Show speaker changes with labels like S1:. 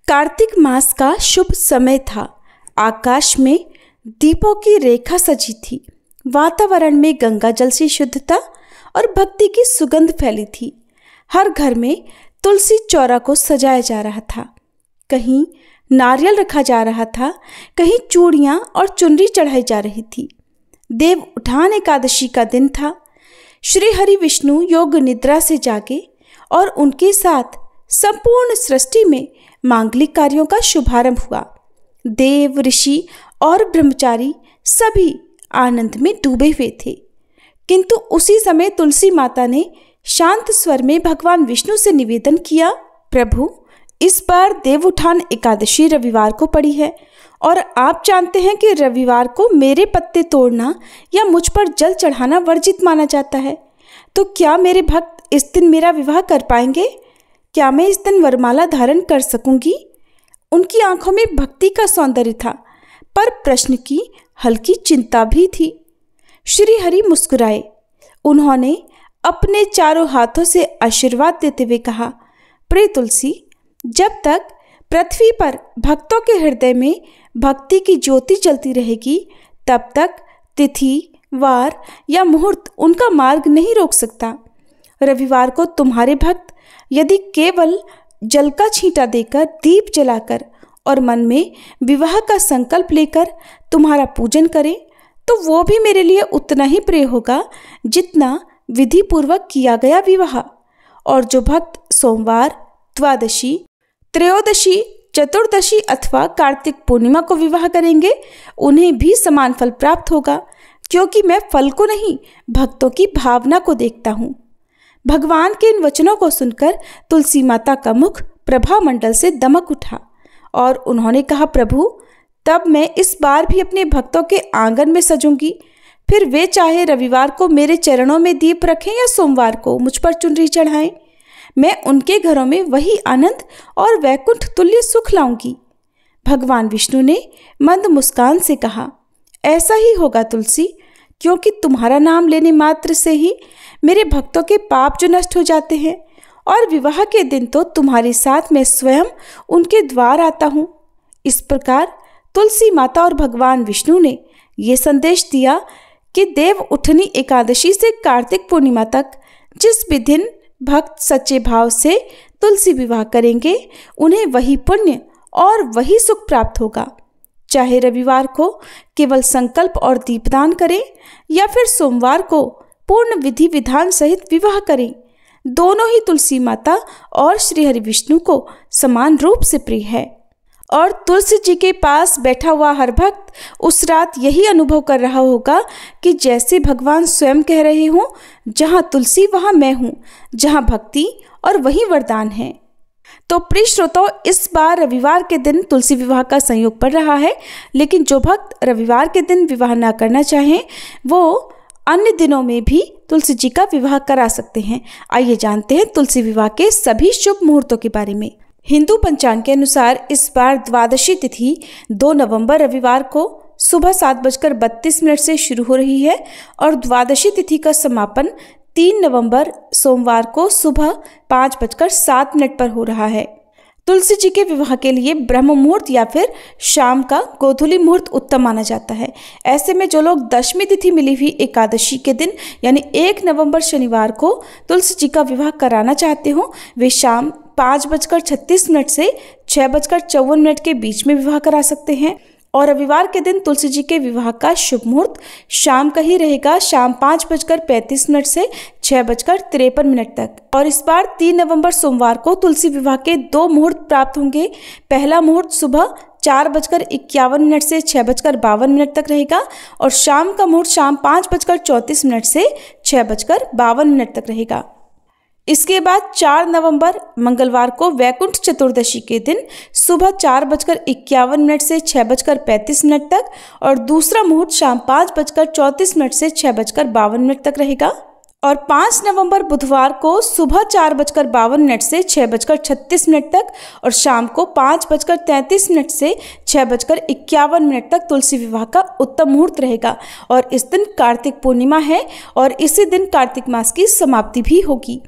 S1: कार्तिक मास का शुभ समय था। आकाश में दीपों की रेखा सजी थी। वातावरण में गंगा जल से शुद्धता और भक्ति की सुगंध फैली थी। हर घर में तुलसी चौरा को सजाया जा रहा था। कहीं नारियल रखा जा रहा था, कहीं चूड़ियाँ और चुनरी चढ़ाई जा रही थी। देव उठान एकादशी का दिन था। श्री हरि विष्णु योग निद्रा से जागे और उनके साथ संपूर्ण सृष्टि में मांगलिक कार्यों का शुभारंभ हुआ। देव, ऋषि और ब्रह्मचारी सभी आनंद में डूबे हुए थे। किंतु उसी समय तुलसी माता ने शांत स्वर में भगवान विष्णु से निवेदन किया, प्रभु, इस बार देव उठान एकादशी रविवार को पड़ी है और आप जानते हैं कि रविवार को मेरे पत्ते तोड़ना या मुझ पर जल चढ़ाना वर्जित माना जाता है। तो क्या मेरे भक्त इस दिन मेरा विवाह कर पाएंगे? क्या मैं इस दिन वरमाला धारण कर सकूंगी? उनकी आंखों में भक्ति का सौंदर्य था, पर प्रश्न की हल्की चिंता भी थी। श्री हरि मुस्कुराए। उन्होंने अपने चारों हाथों से आशीर्वाद देते हुए कहा, प्रिय तुलसी, जब तक पृथ्वी पर भक्तों के हृदय में भक्ति की ज्योति जलती रहेगी, तब तक तिथि, वार या मुहूर्त उनका मार्ग नहीं रोक सकता। रविवार को तुम्हारे भक्त यदि केवल जल का छींटा देकर, दीप जलाकर और मन में विवाह का संकल्प लेकर तुम्हारा पूजन करें, तो वो भी मेरे लिए उतना ही प्रिय होगा जितना विधि पूर्वक किया गया विवाह। और जो भक्त सोमवार, द्वादशी, त्रयोदशी, चतुर्दशी अथवा कार्तिक पूर्णिमा को विवाह करेंगे, उन्हें भी समान फल प्राप्त होगा, क्योंकि मैं फल को नहीं, भक्तों की भावना को देखता हूँ। भगवान के इन वचनों को सुनकर तुलसी माता का मुख प्रभा मंडल से दमक उठा और उन्होंने कहा, प्रभु, तब मैं इस बार भी अपने भक्तों के आंगन में सजूंगी। फिर वे चाहे रविवार को मेरे चरणों में दीप रखें या सोमवार को मुझ पर चुनरी चढ़ाएं, मैं उनके घरों में वही आनंद और वैकुंठ तुल्य सुख लाऊंगी। भगवान विष्णु ने मंद मुस्कान से कहा, ऐसा ही होगा तुलसी, क्योंकि तुम्हारा नाम लेने मात्र से ही मेरे भक्तों के पाप जो नष्ट हो जाते हैं, और विवाह के दिन तो तुम्हारे साथ मैं स्वयं उनके द्वार आता हूँ। इस प्रकार तुलसी माता और भगवान विष्णु ने ये संदेश दिया कि देव उठनी एकादशी से कार्तिक पूर्णिमा तक जिस भी दिन भक्त सच्चे भाव से तुलसी विवाह करेंगे, उन्हें वही पुण्य और वही सुख प्राप्त होगा। चाहे रविवार को केवल संकल्प और दीपदान करें या फिर सोमवार को पूर्ण विधि विधान सहित विवाह करें, दोनों ही तुलसी माता और श्री हरि विष्णु को समान रूप से प्रिय है। और तुलसी जी के पास बैठा हुआ हर भक्त उस रात यही अनुभव कर रहा होगा कि जैसे भगवान स्वयं कह रहे हों, जहाँ तुलसी वहाँ मैं हूँ, जहाँ भक्ति और वही वरदान है। तो प्रिय श्रोताओ, इस बार रविवार के दिन तुलसी विवाह का संयोग पड़ रहा है, लेकिन जो भक्त रविवार के दिन विवाह ना करना चाहें, वो अन्य दिनों में भी तुलसी जी का विवाह करा सकते हैं। आइए जानते हैं तुलसी विवाह के सभी शुभ मुहूर्तों के बारे में। हिंदू पंचांग के अनुसार इस बार द्वादशी तिथि 2 नवंबर रविवार को सुबह 7:32 से शुरू हो रही है और द्वादशी तिथि का समापन 3 नवंबर सोमवार को सुबह 5:07 पर हो रहा है। तुलसी जी के विवाह के लिए ब्रह्म मुहूर्त या फिर शाम का गोधूली मुहूर्त उत्तम माना जाता है। ऐसे में जो लोग दशमी तिथि मिली हुई एकादशी के दिन यानी 1 नवंबर शनिवार को तुलसी जी का विवाह कराना चाहते हो, वे शाम 5:36 से 6:54 के बीच में विवाह करा सकते हैं। और रविवार के दिन तुलसी जी के विवाह का शुभ मुहूर्त शाम का ही रहेगा, शाम 5:35 से 6:53 तक। और इस बार 3 नवंबर सोमवार को तुलसी विवाह के 2 मुहूर्त प्राप्त होंगे। पहला मुहूर्त सुबह 4:51 से 6:52 तक रहेगा और शाम का मुहूर्त शाम 5:34 से 6:52 तक रहेगा। इसके बाद 4 नवंबर मंगलवार को वैकुंठ चतुर्दशी के दिन सुबह 4:51 से 6:35 तक और दूसरा मुहूर्त शाम 5:34 से 6:52 तक रहेगा। और 5 नवंबर बुधवार को सुबह 4:52 से 6:36 तक और शाम को 5:33 से 6:51 तक तुलसी विवाह का उत्तम मुहूर्त रहेगा। और इस दिन कार्तिक पूर्णिमा है और इसी दिन कार्तिक मास की समाप्ति भी होगी।